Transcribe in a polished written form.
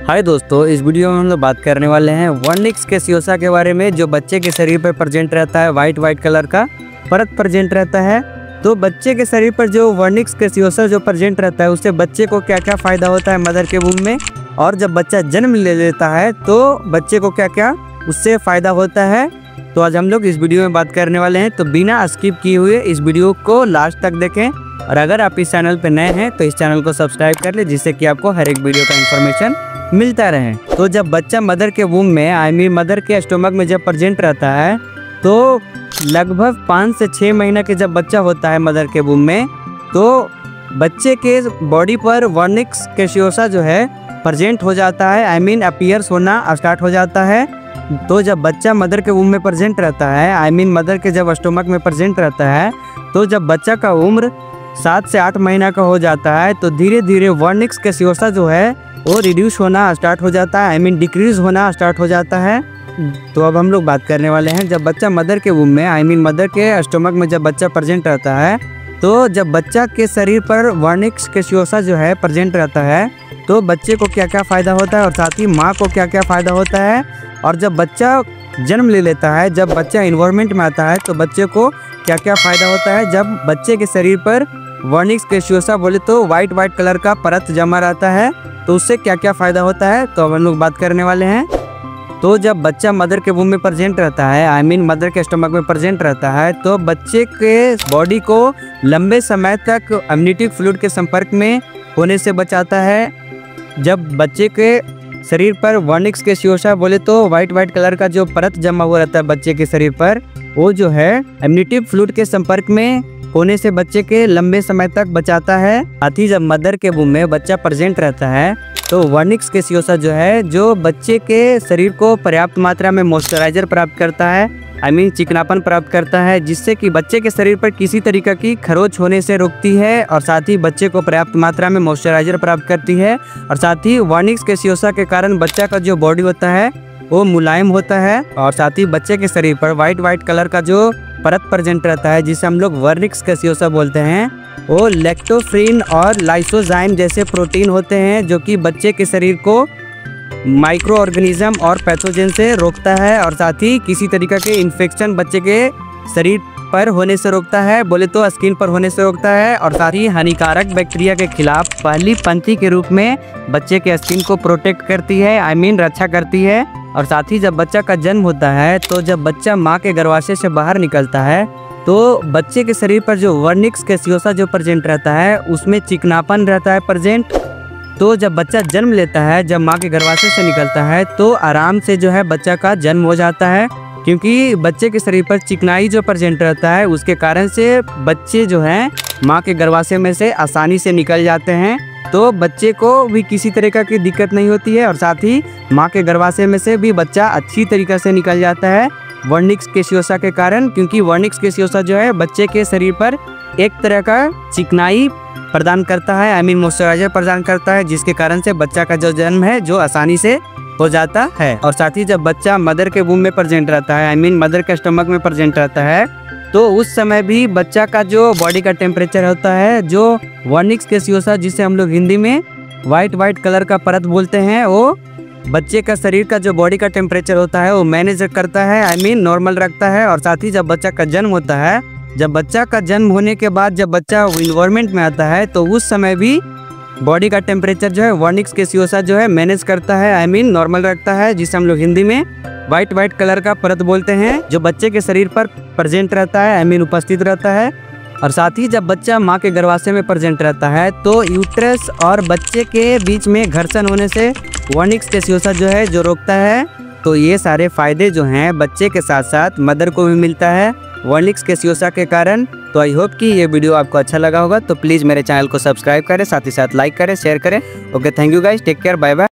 हाय दोस्तों, इस वीडियो में हम लोग बात करने वाले हैं वर्निक्स कैसियोसा के बारे में, जो बच्चे के शरीर पर प्रेजेंट रहता है। वाइट कलर का परत प्रेजेंट रहता है। तो बच्चे के शरीर पर जो वर्निक्स कैसियोसा जो प्रेजेंट रहता है, उससे बच्चे को क्या क्या फ़ायदा होता है मदर के वूम्ब में, और जब बच्चा जन्म ले लेता है तो बच्चे को क्या क्या उससे फ़ायदा होता है। तो आज हम लोग इस वीडियो में बात करने वाले हैं। तो बिना स्किप किए हुए इस वीडियो को लास्ट तक देखें, और अगर आप इस चैनल पर नए हैं तो इस चैनल को सब्सक्राइब कर ले, जिससे कि आपको हर एक वीडियो का इन्फॉर्मेशन मिलता रहे। तो जब बच्चा मदर के वूम्ब में मदर के स्टोमक में जब प्रेजेंट रहता है, तो लगभग 5 से 6 महीना के जब बच्चा होता है मदर के वूम्ब में, तो बच्चे के बॉडी पर वर्निक्स कैसियोसा जो है प्रेजेंट हो जाता है। अपीयर्स होना स्टार्ट हो जाता है। तो जब बच्चा मदर के वूम्ब में प्रेजेंट रहता है, मदर के जब स्टोमक में प्रेजेंट रहता है, तो जब बच्चा का उम्र 7 से 8 महीना का हो जाता है, तो धीरे धीरे वर्निक्स कैसियोसा जो है वो रिड्यूस होना स्टार्ट हो जाता है। डिक्रीज होना स्टार्ट हो जाता है। तो अब हम लोग बात करने वाले हैं, जब बच्चा मदर के वूम्ब में मदर के स्टोमक में जब बच्चा प्रेजेंट रहता है, तो जब बच्चा के शरीर पर वर्निक्स कैसियोसा जो है प्रेजेंट रहता है, तो बच्चे को क्या क्या फ़ायदा होता है और साथ ही माँ को क्या क्या फ़ायदा होता है। और जब बच्चा जन्म ले लेता है, जब बच्चा इन्वायरमेंट में आता है, तो बच्चे को क्या क्या फ़ायदा होता है। जब बच्चे के शरीर पर वर्निक्स कैसियोसा बोले तो वाइट कलर का परत जमा रहता है, तो उससे क्या क्या फ़ायदा होता है, तो अब हम लोग बात करने वाले हैं। तो जब बच्चा मदर के वूम्ब में प्रेजेंट रहता है, मदर के स्टमक में प्रेजेंट रहता है, तो बच्चे के बॉडी को लंबे समय तक अम्नियोटिक फ्लूइड के संपर्क में होने से बचाता है। जब बच्चे के शरीर पर वर्निक्स कैसियोसा बोले तो वाइट कलर का जो परत जमा हुआ रहता है बच्चे के शरीर पर, वो जो है अम्नियोटिक फ्लूइड के संपर्क में होने से बच्चे के लंबे समय तक बचाता है। साथ ही जब मदर के वूम्ब में बच्चा प्रेजेंट रहता है, तो वर्निक्स कैसियोसा जो है जो बच्चे के शरीर को पर्याप्त मात्रा में मॉइस्चराइजर प्राप्त करता है, चिकनापन प्राप्त करता है, जिससे कि बच्चे के शरीर पर किसी तरीके की खरोच होने से रोकती है, और साथ ही बच्चे को पर्याप्त मात्रा में मॉइस्चराइजर प्राप्त करती है। और साथ ही वर्निक्स कैसियोसा के कारण बच्चा का जो बॉडी होता है वो मुलायम होता है, और साथ ही बच्चे के शरीर पर वाइट कलर का जो परत प्रेजेंट रहता है, जिसे हम लोग वर्निक्स कैसियोसा बोलते हैं, वो लैक्टोफ्रिन और लाइसोजाइम जैसे प्रोटीन होते हैं, जो कि बच्चे के शरीर को माइक्रो ऑर्गेनिज्म और पैथोजन से रोकता है, और साथ ही किसी तरीके के इन्फेक्शन बच्चे के शरीर पर होने से रोकता है, बोले तो स्किन पर होने से रोकता है, और साथ ही हानिकारक बैक्टीरिया के खिलाफ पहली पंक्ति के रूप में बच्चे के स्किन को प्रोटेक्ट करती है, रक्षा करती है। और साथ ही जब बच्चा का जन्म होता है, तो जब बच्चा माँ के गर्भाशय से बाहर निकलता है, तो बच्चे के शरीर पर जो वर्निक्स कैसियोसा जो प्रेजेंट रहता है, उसमें चिकनापन रहता है प्रेजेंट। तो जब बच्चा जन्म लेता है, जब माँ के गर्भाशय से निकलता है, तो आराम से जो है बच्चा का जन्म हो जाता है, क्योंकि बच्चे के शरीर पर चिकनाई जो प्रेजेंट रहता है, उसके कारण से बच्चे जो हैं माँ के गर्भाशय में से आसानी से निकल जाते हैं। तो बच्चे को भी किसी तरीके की दिक्कत नहीं होती है, और साथ ही माँ के गर्भाशय में से भी बच्चा अच्छी तरीके से निकल जाता है वर्निक्स कैसियोसा के कारण, क्योंकि वर्निक्स कैसियोसा जो है बच्चे के शरीर पर एक तरह का चिकनाई प्रदान करता है, मॉइस्चराइजर प्रदान करता है, जिसके कारण से बच्चा का जो जन्म है जो आसानी से हो जाता है। और साथ ही जब बच्चा मदर के वूम्ब में प्रेजेंट रहता है, मदर के स्टमक में प्रेजेंट रहता है, तो उस समय भी बच्चा का जो बॉडी का टेम्परेचर होता है, जो वर्निक्स कैसियोसा जिसे हम लोग हिंदी में वाइट कलर का परत बोलते हैं, वो बच्चे का शरीर का जो बॉडी का टेम्परेचर होता है वो मैनेज करता है, नॉर्मल रखता है। और साथ ही जब बच्चा का जन्म होता है, जब बच्चा का जन्म होने के बाद जब बच्चा इन्वायरमेंट में आता है, तो उस समय भी बॉडी का टेम्परेचर जो है वर्निक्स कैसियोसा जो है मैनेज करता है, नॉर्मल रखता है, जिसे हम लोग हिंदी में वाइट कलर का परत बोलते हैं, जो बच्चे के शरीर पर प्रेजेंट रहता है, उपस्थित रहता है। और साथ ही जब बच्चा माँ के गर्भाशय में प्रेजेंट रहता है, तो यूट्रस और बच्चे के बीच में घर्षण होने से वर्निक्स कैसियोसा जो है जो रोकता है। तो ये सारे फायदे जो हैं बच्चे के साथ साथ मदर को भी मिलता है वर्निक्स कैसियोसा के कारण। तो आई होप कि ये वीडियो आपको अच्छा लगा होगा। तो प्लीज़ मेरे चैनल को सब्सक्राइब करें, साथ ही साथ लाइक करें, शेयर करें। Okay, thank you guys, take care, bye bye.